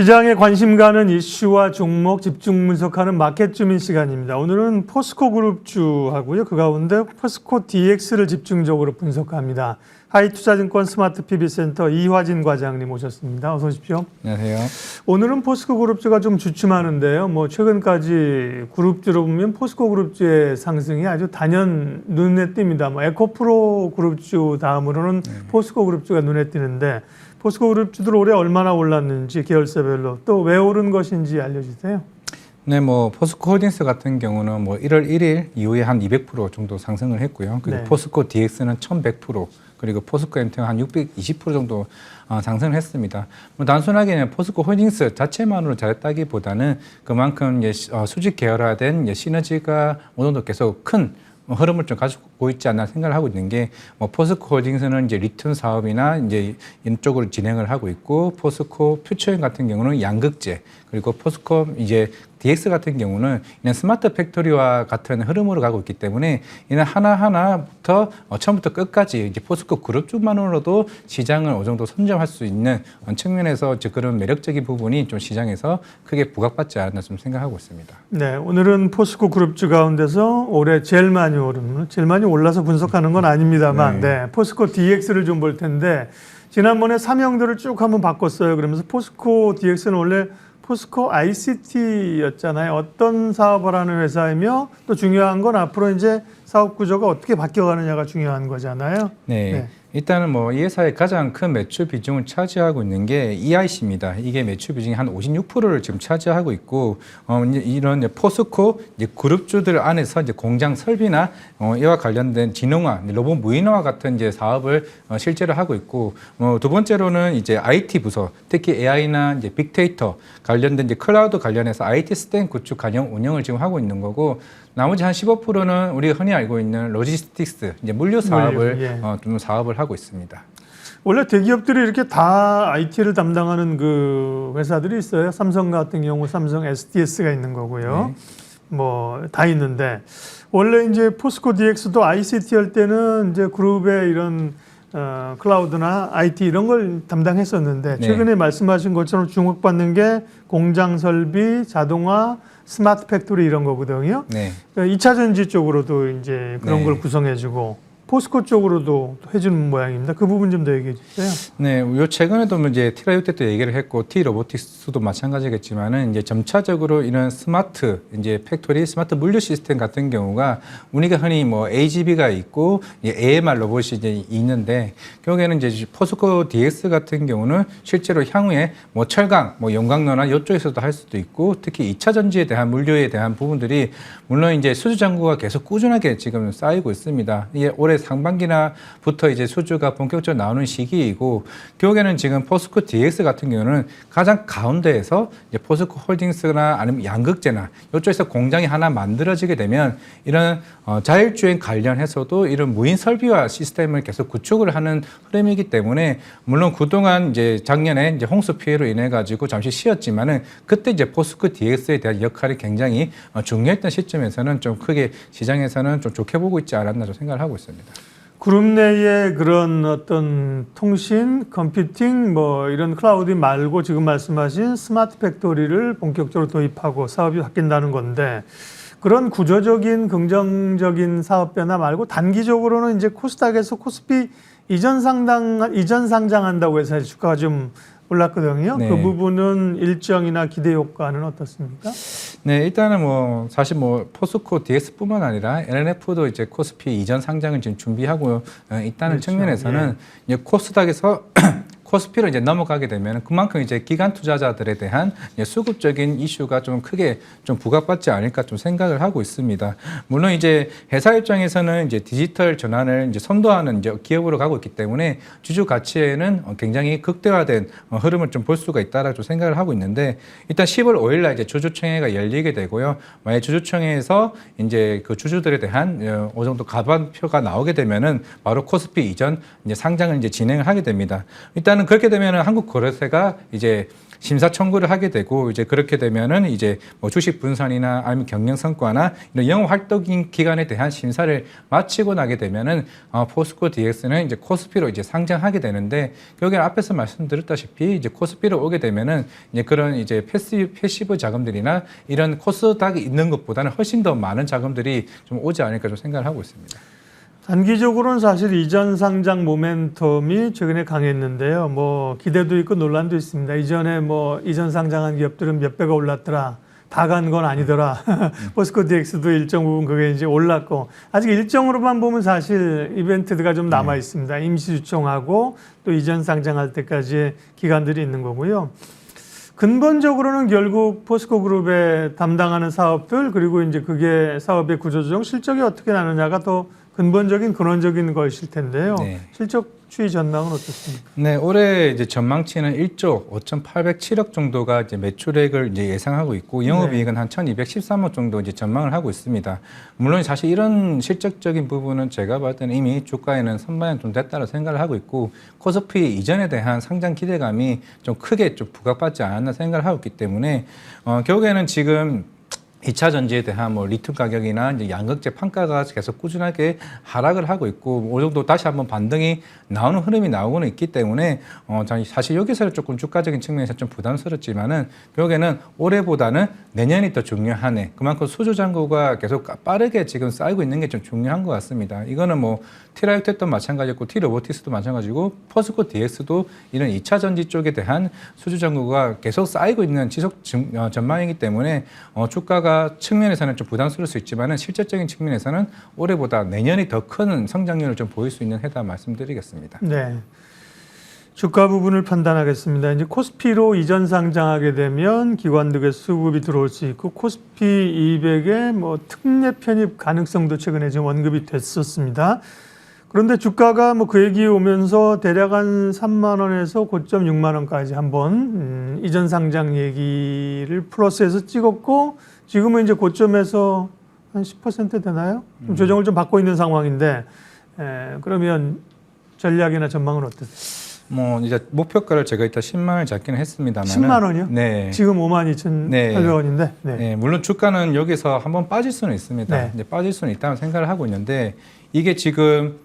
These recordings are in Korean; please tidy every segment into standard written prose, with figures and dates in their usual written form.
시장에 관심 가는 이슈와 종목 집중 분석하는 마켓 주민 시간입니다. 오늘은 포스코 그룹주하고요. 그 가운데 포스코 DX를 집중적으로 분석합니다. 하이투자증권 스마트 PB센터 이화진 과장님 모셨습니다. 어서 오십시오. 안녕하세요. 오늘은 포스코 그룹주가 좀 주춤하는데요. 최근까지 그룹주로 보면 포스코 그룹주의 상승이 아주 단연 눈에 띕니다. 에코프로 그룹주 다음으로는 포스코 그룹주가 눈에 띄는데 포스코 그룹주들 올해 얼마나 올랐는지 계열사별로 또 왜 오른 것인지 알려주세요. 네, 포스코 홀딩스 같은 경우는 1월 1일 이후에 한 200% 정도 상승을 했고요. 그리고 네. 포스코 DX는 1100%, 그리고 포스코 MT는 한 620% 정도 상승을 했습니다. 단순하게 포스코 홀딩스 자체만으로 잘했다기보다는 그만큼 수직 계열화된 시너지가 어느 정도 계속 큰 흐름을 좀 가지고 있지 않나 생각을 하고 있는 게 포스코 홀딩스는 이제 리튬 사업이나 이제 이쪽으로 진행을 하고 있고, 포스코 퓨처인 같은 경우는 양극재, 그리고 포스코 이제 DX 같은 경우는 이런 스마트 팩토리와 같은 흐름으로 가고 있기 때문에 이는 하나하나부터 처음부터 끝까지 이제 포스코 그룹주만으로도 시장을 어느 정도 선점할 수 있는 측면에서 그런 매력적인 부분이 좀 시장에서 크게 부각받지 않았나 좀 생각하고 있습니다. 네, 오늘은 포스코 그룹주 가운데서 올해 제일 많이 올라서 분석하는 건 아닙니다만, 네, 포스코 DX를 좀 볼 텐데 지난번에 사명들을 쭉 한번 바꿨어요. 그러면서 포스코 DX는 원래 포스코 ICT였잖아요. 어떤 사업을 하는 회사이며 또 중요한 건 앞으로 이제 사업 구조가 어떻게 바뀌어가느냐가 중요한 거잖아요. 네. 일단은 이 회사의 가장 큰 매출 비중을 차지하고 있는 게 EIC입니다. 이게 매출 비중이 한 56%를 지금 차지하고 있고, 이런 포스코 그룹주들 안에서 공장 설비나 이와 관련된 진흥화, 로봇 무인화 같은 사업을 실제로 하고 있고, 두 번째로는 이제 IT 부서, 특히 AI나 빅데이터 관련된 클라우드 관련해서 IT 스택 구축 관련 운영을 지금 하고 있는 거고, 나머지 한 15%는 우리가 흔히 알고 있는 로지스틱스, 물류 사업을 좀 사업을 하고 있습니다. 원래 대기업들이 이렇게 다 IT를 담당하는 그 회사들이 있어요. 삼성 같은 경우 삼성 SDS가 있는 거고요. 다 있는데 원래 이제 포스코 DX도 ICT 할 때는 이제 그룹의 이런 클라우드나 IT 이런 걸 담당했었는데 최근에 말씀하신 것처럼 주목받는 게 공장 설비, 자동화, 스마트 팩토리 이런 거거든요. 네. 2차 전지 쪽으로도 이제 그런 걸 구성해주고 포스코 쪽으로도 해주는 모양입니다. 그 부분 좀 더 얘기해 주세요. 네, 요 최근에도 이제 티라이오 때도 얘기를 했고, T 로보틱스도 마찬가지겠지만은 이제 점차적으로 이런 스마트 팩토리, 스마트 물류 시스템 같은 경우가 우리가 흔히 AGV가 있고 AMR 로봇이 이제 있는데, 결국에는 이제 포스코 DX 같은 경우는 실제로 향후에 철강, 용광로나 이쪽에서도 할 수도 있고, 특히 2차 전지에 대한 물류에 대한 부분들이 물론 이제 수주 잔고가 계속 꾸준하게 지금 쌓이고 있습니다. 이게 올해 상반기나부터 이제 수주가 본격적으로 나오는 시기이고, 결국에는 지금 포스코 DX 같은 경우는 가장 가운데에서 이제 포스코 홀딩스나 아니면 양극재나 이쪽에서 공장이 하나 만들어지게 되면 이런 자율주행 관련해서도 이런 무인 설비와 시스템을 계속 구축을 하는 흐름이기 때문에, 물론 그동안 이제 작년에 이제 홍수 피해로 인해 가지고 잠시 쉬었지만은 그때 이제 포스코 DX에 대한 역할이 굉장히 중요했던 시점에서는 좀 크게 시장에서는 좀 좋게 보고 있지 않았나 좀 생각을 하고 있습니다. 그룹 내에 그런 어떤 통신, 컴퓨팅 이런 클라우드 말고 지금 말씀하신 스마트 팩토리를 본격적으로 도입하고 사업이 바뀐다는 건데, 그런 구조적인 긍정적인 사업 변화 말고 단기적으로는 이제 코스닥에서 코스피 이전 상장한다고 해서 주가가 좀 올랐거든요. 네. 그 부분은 일정이나 기대 효과는 어떻습니까? 네, 일단은 사실 포스코 DX뿐만 아니라 LNF도 이제 코스피 이전 상장을 지금 준비하고 있다는 측면에서는 이제 코스닥에서 코스피로 이제 넘어가게 되면 그만큼 이제 기관 투자자들에 대한 수급적인 이슈가 좀 크게 좀 부각받지 않을까 좀 생각을 하고 있습니다. 물론 이제 회사 입장에서는 이제 디지털 전환을 이제 선도하는 이제 기업으로 가고 있기 때문에 주주 가치에는 굉장히 극대화된 흐름을 좀 볼 수가 있다라고 좀 생각을 하고 있는데, 일단 10월 5일 날 이제 주주총회가 열리게 되고요. 만약 주주총회에서 이제 그 주주들에 대한 어느 정도 가반표가 나오게 되면은 바로 코스피 이전 이제 상장을 이제 진행을 하게 됩니다. 일단은 그렇게 되면은 한국 거래세가 이제 심사 청구를 하게 되고 이제 그렇게 되면은 이제 뭐 주식 분산이나 아니면 경영 성과나 이런 영업 활동 기간에 대한 심사를 마치고 나게 되면은 포스코 DX는 이제 코스피로 이제 상장하게 되는데 여기는 앞에서 말씀드렸다시피 이제 코스피로 오게 되면은 이제 그런 이제 패시브 자금들이나 이런 코스닥이 있는 것보다는 훨씬 더 많은 자금들이 좀 오지 않을까 좀 생각을 하고 있습니다. 단기적으로는 사실 이전 상장 모멘텀이 최근에 강했는데요. 뭐 기대도 있고 논란도 있습니다. 이전에 뭐 이전 상장한 기업들은 몇 배가 올랐더라. 다 간 건 아니더라. 포스코 DX도 일정 부분 그게 이제 올랐고 아직 일정으로만 보면 사실 이벤트가 좀 남아 있습니다. 임시 주총하고 또 이전 상장할 때까지의 기간들이 있는 거고요. 근본적으로는 결국 포스코 그룹에 담당하는 사업들 그리고 이제 그게 사업의 구조조정 실적이 어떻게 나느냐가 더 근본적인 근원적인 것일 텐데요. 네. 실적 추이 전망은 어떻습니까? 네, 올해 이제 전망치는 1조 5,807억 정도가 이제 매출액을 이제 예상하고 있고 영업이익은 한 1,213억 정도 이제 전망을 하고 있습니다. 물론 사실 이런 실적적인 부분은 제가 봤을 때는 이미 주가에는 선반영 좀 됐다고 생각을 하고 있고 코스피 이전에 대한 상장 기대감이 좀 크게 좀 부각받지 않았나 생각을 하고 있기 때문에 결국에는 지금 2차 전지에 대한 뭐 리튬 가격이나 이제 양극재 판가가 계속 꾸준하게 하락을 하고 있고 어느 정도 다시 한번 반등이 나오는 흐름이 나오고는 있기 때문에 사실 여기서 조금 주가적인 측면에서 좀 부담스럽지만은 결국에는 올해보다는 내년이 더 중요하네. 그만큼 수주 잔고가 계속 빠르게 지금 쌓이고 있는 게 좀 중요한 것 같습니다. 이거는 뭐 티라이오텍도 마찬가지고 T로보틱스도 마찬가지고 포스코 DX도 이런 2차 전지 쪽에 대한 수주 잔고가 계속 쌓이고 있는 지속 전망이기 때문에 주가가 측면에서는 좀 부담스러울 수 있지만은 실질적인 측면에서는 올해보다 내년이 더 큰 성장률을 좀 보일 수 있는 해다 말씀드리겠습니다. 네. 주가 부분을 판단하겠습니다. 이제 코스피로 이전 상장하게 되면 기관들의 수급이 들어올 수 있고 코스피 200의 뭐 특례 편입 가능성도 최근에 좀 언급이 됐었습니다. 그런데 주가가 뭐 그 얘기 오면서 대략 한 3만 원에서 고점 6만 원까지 한번 이전 상장 얘기를 플러스해서 찍었고 지금은 이제 고점에서 한 10% 되나요? 좀 조정을 좀 받고 있는 상황인데 그러면 전략이나 전망은 어떠세요? 뭐 이제 목표가를 제가 일단 10만 원을 잡기는 했습니다만 10만 원이요? 네. 지금 52,800원인데. 네. 네, 물론 주가는 여기서 한번 빠질 수는 있습니다. 네. 이제 빠질 수는 있다는 생각을 하고 있는데 이게 지금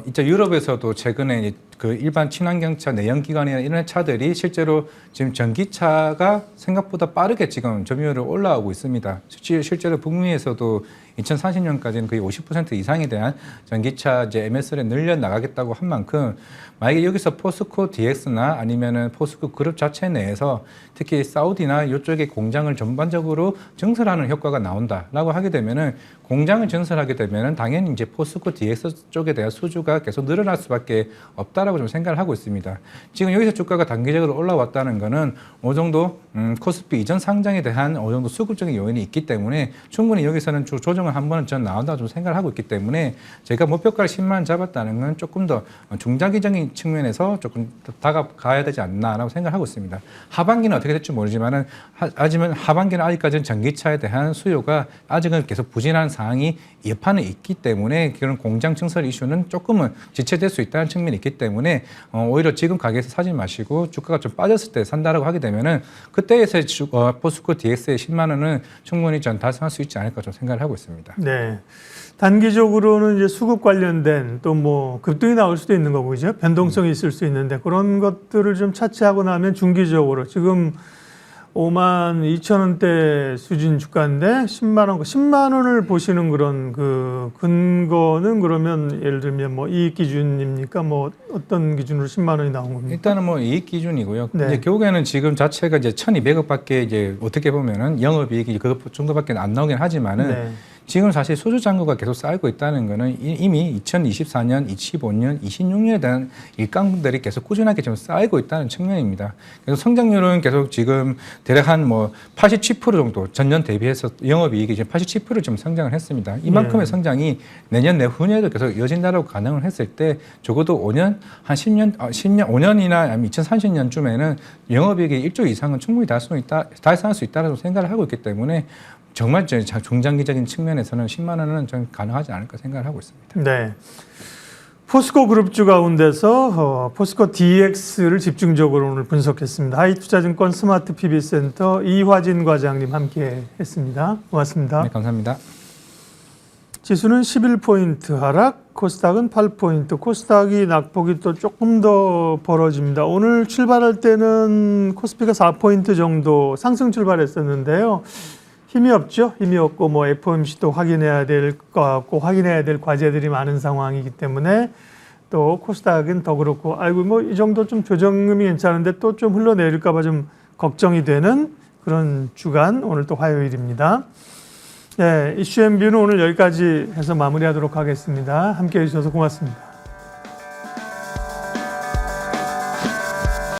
이제 유럽에서도 최근에 그 일반 친환경차, 내연기관이나 이런 차들이 실제로 지금 전기차가 생각보다 빠르게 지금 점유율을 올라오고 있습니다. 실제로 북미에서도 2030년까지는 거의 50% 이상에 대한 전기차 이제 MS를 늘려 나가겠다고 한 만큼 만약에 여기서 포스코 DX나 아니면은 포스코 그룹 자체 내에서 특히 사우디나 이쪽에 공장을 전반적으로 증설하는 효과가 나온다라고 하게 되면은 공장을 증설하게 되면은 당연히 이제 포스코 DX 쪽에 대한 수주가 계속 늘어날 수밖에 없다라고 좀 생각을 하고 있습니다. 지금 여기서 주가가 단기적으로 올라왔다는 거는 어느 정도 코스피 이전 상장에 대한 어느 정도 수급적인 요인이 있기 때문에 충분히 여기서는 조정을 한 번은 전 나온다고 좀 생각을 하고 있기 때문에 제가 목표가를 10만 원 잡았다는 건 조금 더 중장기적인 측면에서 조금 다가가야 되지 않나라고 생각을 하고 있습니다. 하반기는 어떻게 될지 모르지만은 하지만 하반기는 아직까지는 전기차에 대한 수요가 아직은 계속 부진한 상황이 여파는 있기 때문에 그런 공장 증설 이슈는 조금은 지체될 수 있다는 측면이 있기 때문에 오히려 지금 가격에서 사지 마시고 주가가 좀 빠졌을 때 산다라고 하게 되면은 그때에서의 포스코 DX의 10만 원은 충분히 전 달성할 수 있지 않을까 좀 생각을 하고 있습니다. 네. 단기적으로는 이제 수급 관련된 또 뭐 급등이 나올 수도 있는 거고 그죠? 변동성이 있을 수 있는데 그런 것들을 좀 차치하고 나면 중기적으로 지금 52,000원대 수준 주가인데 10만 원을 보시는 그런 그 근거는 그러면 예를 들면 뭐 이익 기준입니까? 뭐 어떤 기준으로 10만 원이 나온 겁니까? 일단은 뭐 이익 기준이고요. 네. 이제 결국에는 지금 자체가 이제 1,200억밖에 이제 어떻게 보면은 영업이익이 그것 정도밖에 안 나오긴 하지만은 네. 지금 사실 수주 잔고가 계속 쌓이고 있다는 거는 이미 2024년, 25년, 26년에 대한 일감들이 계속 꾸준하게 좀 쌓이고 있다는 측면입니다. 그래서 성장률은 계속 지금 대략 한 뭐 87% 정도 전년 대비해서 영업이익이 지금 87% 좀 성장을 했습니다. 이만큼의 성장이 내년 내후년에도 계속 이어진다라고 가능을 했을 때 적어도 5년, 한 10년, 5년이나 아니면 2030년쯤에는 영업이익이 1조 이상은 충분히 달성할 수 있다라고 생각을 하고 있기 때문에 정말 중장기적인 측면에서는 10만 원은 좀 가능하지 않을까 생각을 하고 있습니다. 네. 포스코 그룹주 가운데서 포스코 DX를 집중적으로 오늘 분석했습니다. 하이투자증권 스마트 PB센터 이화진 과장님 함께 했습니다. 고맙습니다. 네, 감사합니다. 지수는 11포인트 하락, 코스닥은 8포인트. 코스닥이 낙폭이 또 조금 더 벌어집니다. 오늘 출발할 때는 코스피가 4포인트 정도 상승 출발했었는데요. 힘이 없죠. 힘이 없고 뭐 FOMC도 확인해야 될 것 같고 확인해야 될 과제들이 많은 상황이기 때문에 또 코스닥은 더 그렇고 아이고 뭐 이 정도 좀 조정음이 괜찮은데 또 좀 흘러내릴까 봐 좀 걱정이 되는 그런 주간 오늘 또 화요일입니다. 네, 이슈앤뷰는 오늘 여기까지 해서 마무리하도록 하겠습니다. 함께해 주셔서 고맙습니다.